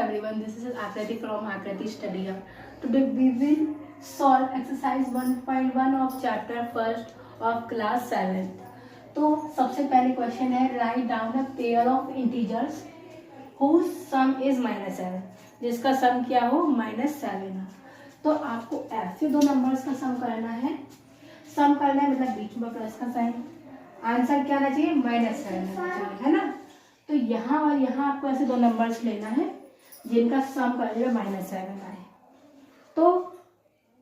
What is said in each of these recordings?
everyone, this is Akriti from Akriti Study Hub. Today we will solve exercise 1.1 of chapter first of class 7th. तो सबसे पहले question है write down a pair of integers whose sum is -7, जिसका सम क्या हो -7 हो। तो आपको ऐसे दो नंबर्स का सम करना है। सम करना है मतलब बीच में प्लस का साइन, आंसर क्या आना चाहिए -7 आना चाहिए, है ना। तो यहाँ और यहाँ आपको ऐसे दो नंबर्स लेना है जिनका सम करने में -7 आए। तो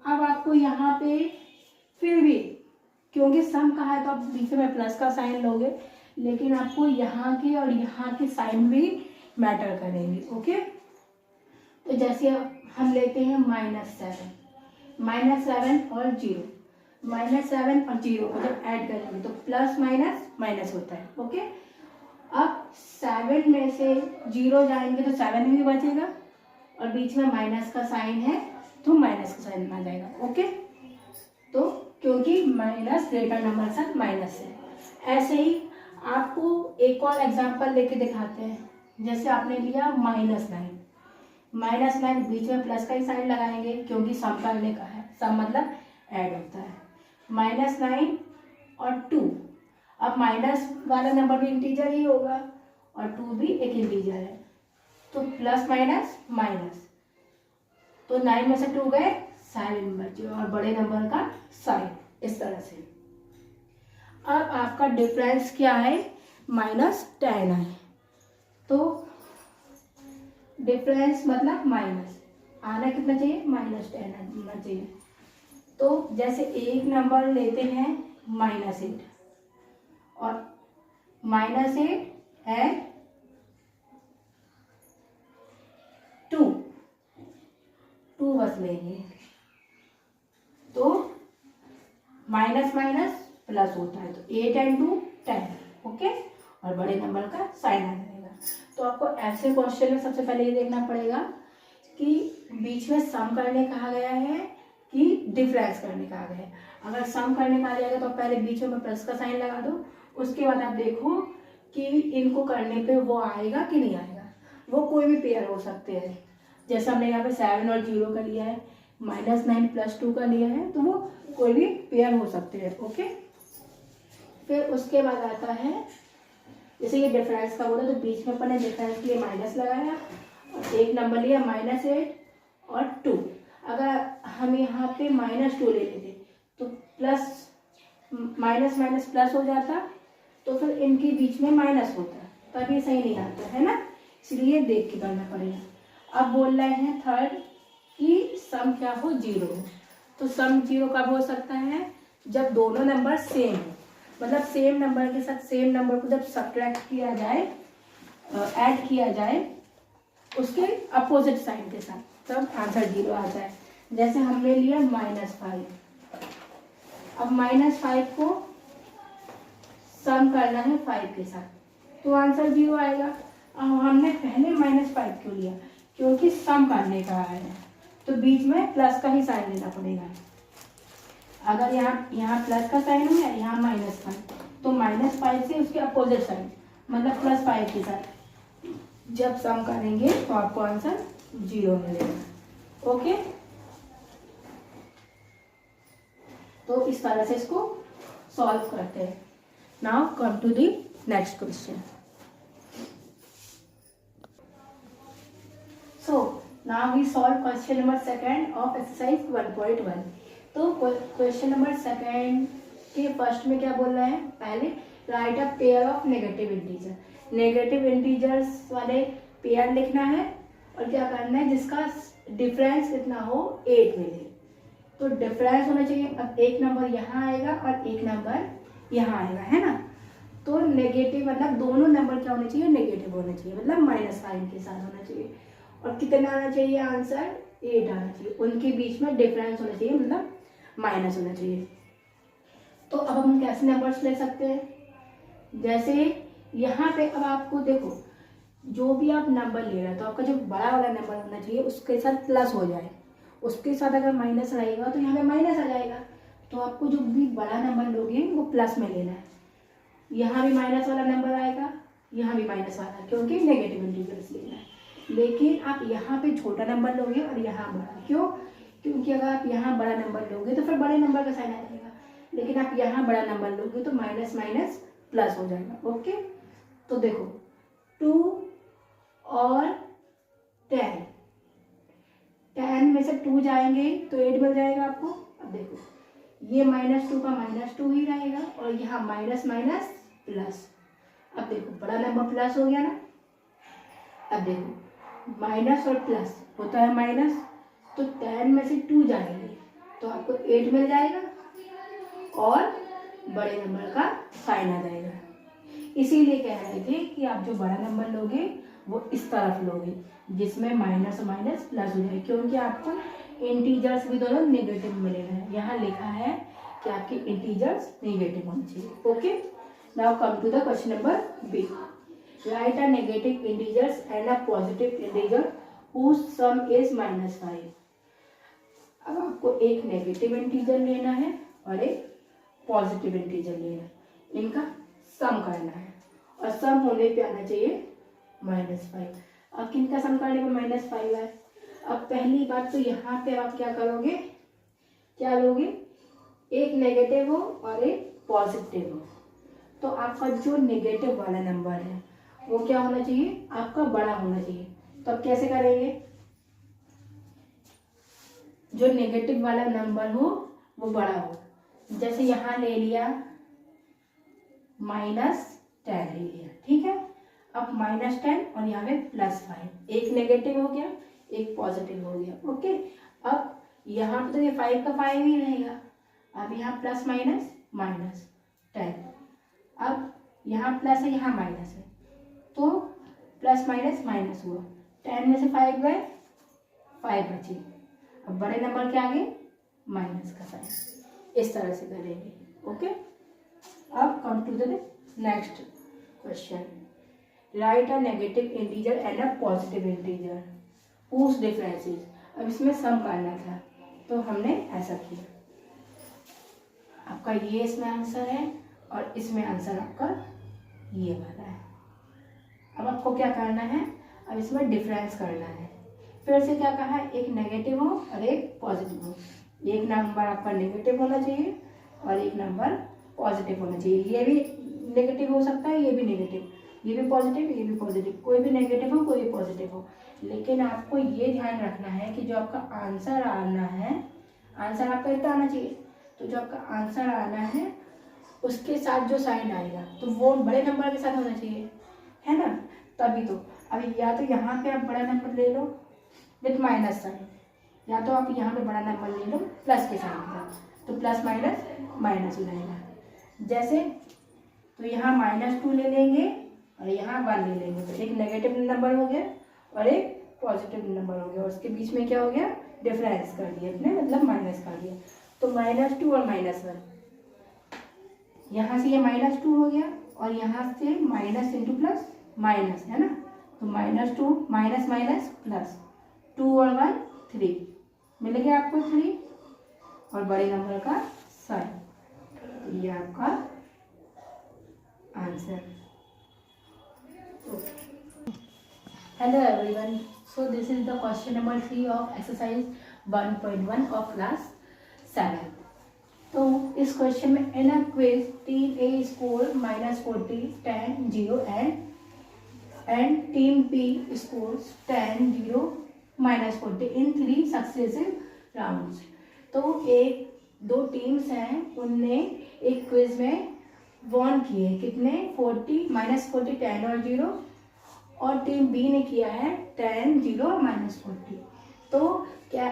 अब आपको यहाँ पे फिर भी क्योंकि सम कहा है तो आप बीच में प्लस का साइन लोगे, लेकिन आपको यहाँ के और यहाँ के साइन भी मैटर करेंगे। ओके, तो जैसे हम लेते हैं -7 और 0, -7 और 0 को जब ऐड करेंगे तो प्लस माइनस होता है। ओके, अब 7 में से 0 जाएंगे तो 7 भी बचेगा और बीच में माइनस का साइन है तो माइनस का साइन आ जाएगा। ओके, तो क्योंकि माइनस ग्रेटर नंबर साथ माइनस है। ऐसे ही आपको एक और एग्जांपल लेके दिखाते हैं। जैसे आपने लिया -9 बीच में प्लस का ही साइन लगाएंगे क्योंकि सम करने का है, सम मतलब ऐड होता है। -9 और 2, अब माइनस वाला नंबर भी इंटीजर ही होगा और 2 भी एक इंटीजर है, तो प्लस माइनस, तो 9 में से 2 गए, 7 बचे और बड़े नंबर का साइन इस तरह से। अब आपका डिफरेंस क्या है -10 है, तो डिफरेंस मतलब माइनस आना कितना चाहिए -10 आना चाहिए। तो जैसे एक नंबर लेते हैं -8 और -8 एंड 2 बस लेंगे तो माइनस प्लस होता है, तो 8 एंड 2 10। ओके, और बड़े नंबर का साइन आ जाएगा। तो आपको ऐसे क्वेश्चन में सबसे पहले ये देखना पड़ेगा कि बीच में सम करने कहा गया है कि डिफरेंस करने कहा गया है। अगर सम करने कहा जाएगा तो पहले बीच में प्लस का साइन लगा दो, उसके बाद आप देखो कि इनको करने पे वो आएगा कि नहीं आएगा। वो कोई भी पेयर हो सकते हैं, जैसे हमने यहाँ पे 7 और 0 का लिया है, -9 + 2 का लिया है, तो वो कोई भी पेयर हो सकते हैं। ओके, फिर उसके बाद आता है जैसे ये डिफरेंस का बोला तो बीच में अपन ने डिफरेंस के लिए माइनस लगाया और एक नंबर लिया -8 और 2। अगर हम यहाँ पे -2 ले लेते तो प्लस माइनस प्लस हो जाता, तो फिर इनके बीच में माइनस होता, तब ये सही नहीं आता है ना, इसलिए देख के करना पड़ेगा। अब बोल रहे हैं थर्ड कि सम क्या हो 0 हो, तो सम 0 कब हो सकता है जब दोनों नंबर सेम हो, मतलब सेम नंबर के साथ सेम नंबर को जब सब्ट्रैक्ट किया जाए, ऐड किया जाए उसके अपोजिट साइन के साथ, तब आंसर 0 आ जाए। जैसे हमने लिया -5, अब -5 को सम करना है 5 के साथ, तो आंसर 0 आएगा। अब हमने पहले -5 क्यों लिया, क्योंकि सम करने का है, तो बीच में प्लस का ही साइन लेना पड़ेगा। अगर यहाँ प्लस का साइन हो या यहाँ -5, तो -5 से उसके अपोजिट साइन मतलब +5 के साथ जब सम करेंगे तो आपको आंसर 0 मिलेगा। ओके, तो इस तरह से इसको सॉल्व करते हैं। Now come to the next question. So now we solve question number 2 of exercise 1.1। तो क्वेश्चन नंबर 2 के फर्स्ट में क्या बोल रहा है, पहले right a pair of negative integer. Negative integers वाले पेयर लिखना है और क्या करना है जिसका डिफरेंस कितना हो 8 मिले, तो डिफरेंस होना चाहिए। अब एक नंबर यहाँ आएगा और एक नंबर यहाँ आएगा, है ना। तो नेगेटिव मतलब दोनों नंबर क्या होने चाहिए, नेगेटिव होने चाहिए, मतलब माइनस साइन के साथ होना चाहिए। और कितना आना चाहिए आंसर 8 आना चाहिए, उनके बीच में डिफरेंस होना चाहिए मतलब माइनस होना चाहिए। तो अब हम कैसे नंबर्स ले सकते हैं, जैसे यहाँ पे अब आपको देखो जो भी आप नंबर ले रहे हैं तो आपका जो बड़ा वाला नंबर होना चाहिए उसके साथ प्लस हो जाए, उसके साथ अगर माइनस रहेगा तो यहाँ पे माइनस आ जाएगा। तो आपको जो भी बड़ा नंबर लोगे वो प्लस में लेना है। यहाँ भी माइनस वाला नंबर आएगा, यहाँ भी माइनस वाला, क्योंकि नेगेटिव इंटीजर्स लेना है। लेकिन आप यहाँ पे छोटा नंबर लोगे और यहाँ बड़ा। क्यों? क्योंकि अगर आप यहाँ बड़ा नंबर लोगे तो फिर बड़े नंबर का साइन आ जाएगा, लेकिन आप यहाँ बड़ा नंबर लोगे तो माइनस माइनस प्लस हो जाएगा। ओके, तो देखो 2 और 10, 10 में से 2 जाएंगे तो 8 मिल जाएगा आपको। अब देखो ये -2 का -2 ही रहेगा और यहाँ माइनस माइनस प्लस। अब देखो बड़ा नंबर प्लस हो गया ना। अब देखो माइनस और प्लस होता है माइनस, तो 10 में से 2 जाएंगे तो आपको 8 मिल जाएगा और बड़े नंबर का साइन आ जाएगा। इसीलिए कह रहे थे कि आप जो बड़ा नंबर लोगे वो इस तरफ लोगे जिसमें माइनस माइनस प्लस हो जाए, क्योंकि आपको इंटीजर्स भी दोनों नेगेटिव मिलेगा। यहाँ लिखा है कि आपके इंटीजर्स नेगेटिव होने चाहिए। Okay, now come to the question number B. Right a negative integers and a positive integer whose sum is -5। अब आपको एक नेगेटिव इंटीजर लेना है और एक पॉजिटिव इंटीजर लेना है, इनका सम करना है और सम होने पे आना चाहिए -5। अब किनका सम करने पर -5 है? अब पहली बात तो यहाँ पे आप क्या करोगे, क्या लोगे, एक नेगेटिव हो और एक पॉजिटिव हो, तो आपका जो नेगेटिव वाला नंबर है वो क्या होना चाहिए, आपका बड़ा होना चाहिए। तो अब कैसे करेंगे, जो नेगेटिव वाला नंबर हो वो बड़ा हो। जैसे यहाँ ले लिया -10 ले लिया, ठीक है। अब -10 और यहाँ पे +5, एक नेगेटिव हो गया एक पॉजिटिव हो गया। ओके, अब यहाँ पे तो ये 5 का 5 ही रहेगा। अब यहाँ प्लस माइनस माइनस 10, अब यहाँ प्लस है यहाँ माइनस है, तो प्लस माइनस माइनस हुआ, 10 में से 5 गए 5 बचे। अब बड़े नंबर के आगे माइनस का साइन, इस तरह से करेंगे। ओके, अब come to the next question. Right a negative integer and a positive integer whose differences। अब इसमें सम करना था तो हमने ऐसा किया, आपका ये इसमें आंसर है और इसमें आंसर आपका ये वाला है। अब आपको क्या करना है, अब इसमें डिफरेंस करना है। फिर से क्या कहा है, एक नेगेटिव हो और एक पॉजिटिव हो। एक नंबर आपका नेगेटिव होना चाहिए और एक नंबर पॉजिटिव होना चाहिए। ये भी नेगेटिव हो सकता है, ये भी नेगेटिव, ये भी पॉजिटिव, ये भी पॉजिटिव, कोई भी नेगेटिव हो कोई भी पॉजिटिव हो। लेकिन आपको ये ध्यान रखना है कि जो आपका आंसर आना है, आंसर आपका इतना आना चाहिए, तो जो आपका आंसर आना है उसके साथ जो साइन आएगा तो वो बड़े नंबर के साथ होना चाहिए, है ना, तभी तो। अब या तो यहाँ पे आप बड़ा नंबर ले लो विथ माइनस साइन, या तो आप यहाँ पे बड़ा नंबर ले लो प्लस के साइन के साथ, तो प्लस माइनस माइनस हो जाएगा। जैसे तो यहाँ -2 ले लेंगे और यहाँ 1 ले लेंगे, तो एक नेगेटिव नंबर हो गया और एक पॉजिटिव नंबर हो गया, और उसके बीच में क्या हो गया, डिफरेंस कर दिया अपने, मतलब माइनस कर दिया। तो -2 और -1, यहाँ से ये -2 हो गया और यहाँ से माइनस इंटू प्लस माइनस, है ना, तो -2 माइनस माइनस प्लस, 2 और 1 3, मिल गया आपको 3 और बड़े नंबर का साइन, तो ये आपका answer. Hello everyone, so this is the question number 3 of exercise 1.1 of class 7। तो इस क्वेश्चन में in a quiz team A score -40 10 0 and team B scores 10 0 -40 in 3 successive rounds. तो एक दो टीम्स हैं, उनने एक क्विज में वॉन किए कितने, 40 -40 10 और 0, और टीम बी ने किया है 10 0 -40। तो क्या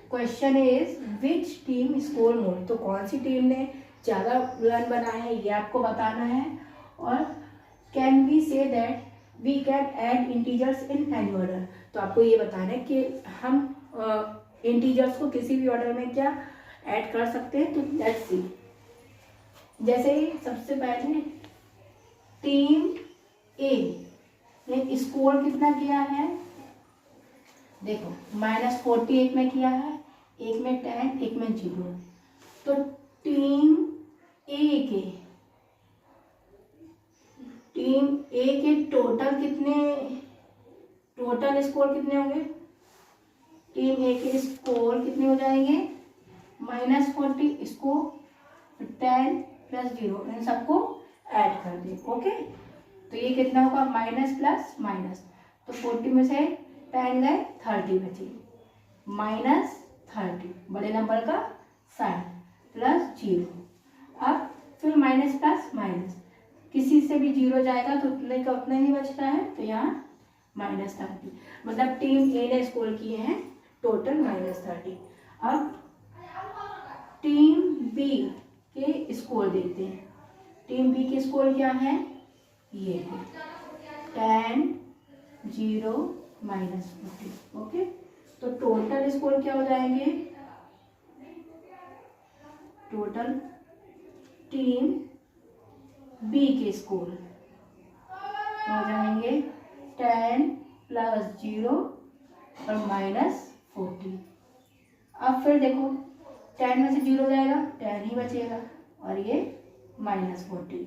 question is which team score more, तो कौन सी टीम ने ज़्यादा रन बनाए हैं ये आपको बताना है। और can we say that we can add integers in any order, तो आपको ये बताना है कि हम इंटीजर्स को किसी भी ऑर्डर में क्या ऐड कर सकते हैं। तो लेट्स सी, जैसे सबसे पहले टीम ए ने स्कोर कितना किया है, देखो -40 एक में किया है, एक में 10 एक में 0, तो टीम ए के टोटल कितने टोटल स्कोर कितने होंगे, टीम ए के स्कोर कितने हो जाएंगे -40, इसको 10 + 0 इन सबको ऐड कर दें। ओके, तो ये कितना होगा माइनस प्लस माइनस, तो 40 में से 10 गए 30 बचे, -30 बड़े नंबर का साइन +0। अब फिर माइनस प्लस माइनस, किसी से भी 0 जाएगा तो उतने का उतना ही बचता है, तो यहाँ -30, मतलब टीम ए ने स्कोर किए हैं टोटल -30। अब टीम बी के स्कोर देखते हैं। टीम बी के स्कोर क्या है, ये है 10 0 -40। ओके, तो टोटल स्कोर क्या हो जाएंगे, टोटल टीम बी के स्कोर हो जाएंगे 10 + 0 और -40। अब फिर देखो 10 में से 0 जाएगा 10 ही बचेगा और ये -40।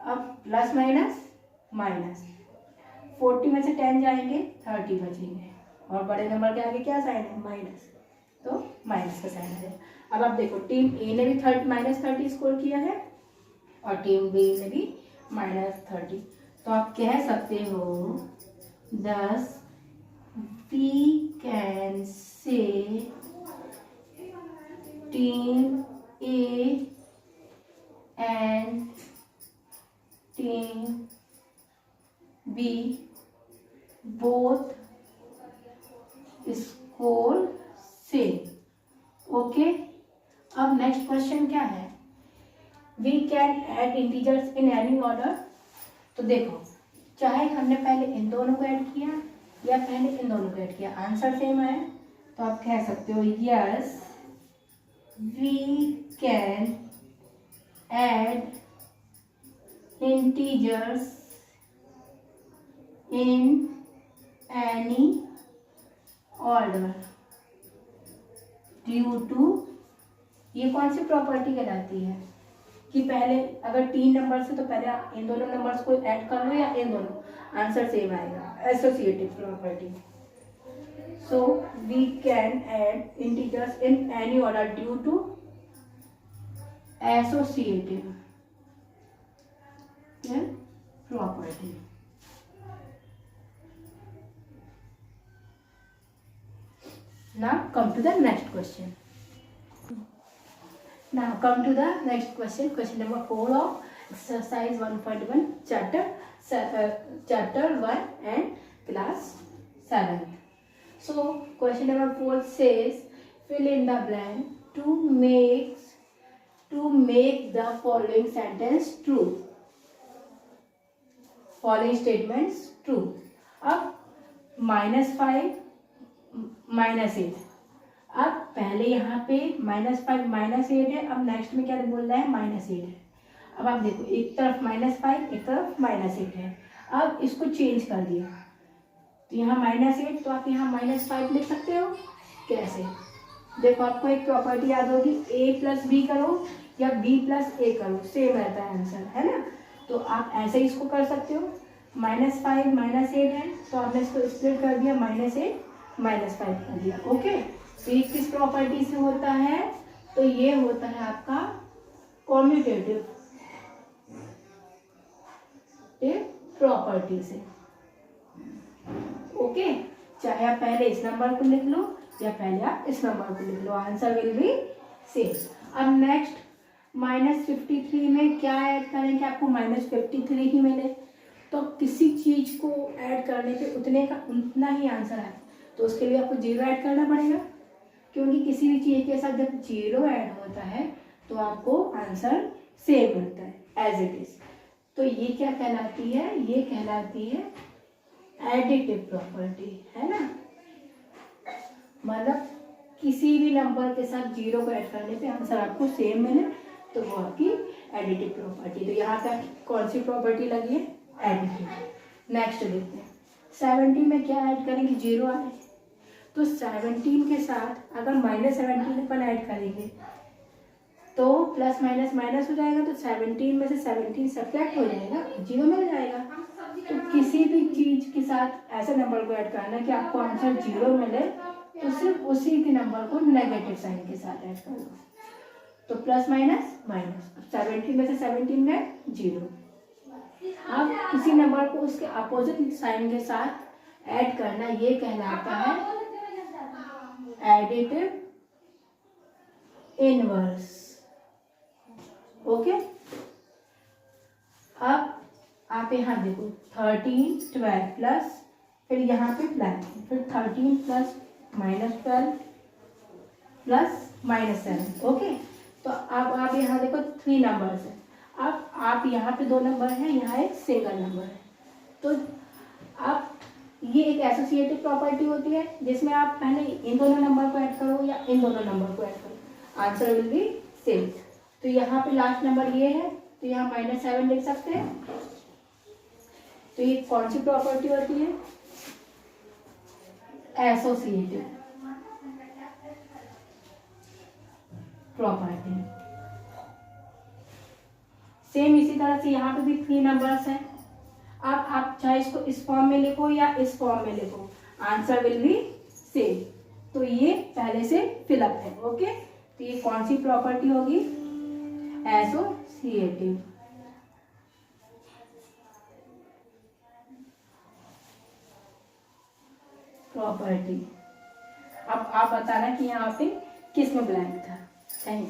अब प्लस माइनस माइनस, 40 में से 10 जाएंगे 30 बचेंगे और बड़े नंबर के आगे क्या साइन है माइनस, तो माइनस का साइन है। अब आप देखो टीम ए ने भी -30 स्कोर किया है और टीम बी ने भी -30, तो आप कह सकते हो 10 we can say team A and team B both score same। Okay, अब नेक्स्ट क्वेश्चन क्या है, we can add integers in any order. तो देखो चाहे हमने पहले इन दोनों को ऐड किया या पहले इन दोनों को ऐड किया, आंसर सेम आया, तो आप कह सकते हो yes we can add integers in any order due to, ये कौन सी प्रॉपर्टी कहलाती है कि पहले अगर 3 नंबर से तो पहले आप इन दोनों नंबर्स को ऐड कर लो या इन दोनों, आंसर सेम आएगा, associative property. So we can add integers in any order due to associative property. Now come to the next question. Now come to the next question. Question number 4 of exercise 1.1 chapter 1 and class 7. So question number 4 says fill in the blank to make the following sentence true. Following statements true. अब -5 -8, अब पहले यहाँ पे -5 -8 है, अब next में क्या बोल रहा है -8 है। अब आप देखो एक तरफ -5 एक तरफ -8 है, अब इसको चेंज कर दिया तो यहाँ -8, तो आप यहाँ -5 लिख सकते हो। कैसे, देखो आपको एक प्रॉपर्टी याद होगी, a + b करो या b + a करो सेम रहता है आंसर, है ना। तो आप ऐसे ही इसको कर सकते हो, -5 -8 है तो आपने इसको स्प्लिट कर दिया, -8 -5 कर दिया। ओके, तो ये किस प्रॉपर्टी से होता है, तो ये होता है आपका कॉम्यूटेटिव प्रॉपर्टी से। ओके, चाहे आप पहले इस नंबर को लिख लो या पहले आप इस नंबर को लिख लो, आंसर विल बी सेम। अब नेक्स्ट -53 में क्या ऐड करें कि आपको -53 ही मिले, तो किसी चीज को ऐड करने पे उतना ही आंसर आए, तो उसके लिए आपको 0 ऐड करना पड़ेगा, क्योंकि किसी भी चीज के साथ जब 0 ऐड होता है तो आपको आंसर सेम मिलता है एज इट इज। तो ये क्या कहलाती है, ये कहलाती है एडिटिव प्रॉपर्टी, है ना। मतलब किसी भी नंबर के साथ 0 को ऐड करने पे आंसर आपको सेम मिले तो वो आपकी एडिटिव प्रॉपर्टी। तो यहाँ पे कौन सी प्रॉपर्टी लगी है, एडिटिव। नेक्स्ट देखते हैं 17 में क्या ऐड करेंगे, 0 आए, तो 17 के साथ अगर -17 अपन ऐड करेंगे तो प्लस माइनस माइनस हो जाएगा, तो 17 में से 17 सब्ट्रैक्ट हो जाएगा, 0 मिल जाएगा। तो किसी भी चीज के साथ ऐसे नंबर को ऐड करना कि आपको आंसर 0 मिले, तो सिर्फ उसी के नंबर को नेगेटिव साइन के साथ ऐड कर लो। तो प्लस माइनस माइनस, 17 में से 17 गए 0। अब किसी नंबर को उसके अपोजिट साइन के साथ ऐड करना, ये कहलाता है एडिटिव इनवर्स। ओके, अब आप यहाँ देखो 13 12 प्लस, फिर यहाँ पे प्लस, फिर 13 प्लस -12 प्लस -7। ओके, तो अब आप यहाँ देखो 3 नंबर्स है। अब आप यहाँ पे 2 नंबर है, यहाँ एक सिंगल नंबर है। तो अब ये एक एसोसिएटिव प्रॉपर्टी होती है जिसमें आप पहले इन दोनों नंबर को ऐड करो या इन दोनों नंबर को ऐड करो, आंसर विल बी सेम। तो यहाँ पे लास्ट नंबर ये है, तो यहाँ -7 लिख सकते हैं। तो ये कौन सी प्रॉपर्टी होती है? Associative property. सेम इसी तरह से यहाँ पे भी 3 नंबर्स हैं। अब आप चाहे इसको इस फॉर्म में लिखो या इस फॉर्म में लिखो, आंसर विल बी सेम। तो ये पहले से फिलअप है। ओके, तो ये कौन सी प्रॉपर्टी होगी? Associative property. अब आप बताना कि यहाँ पे किस में ब्लैंक था। Thank you.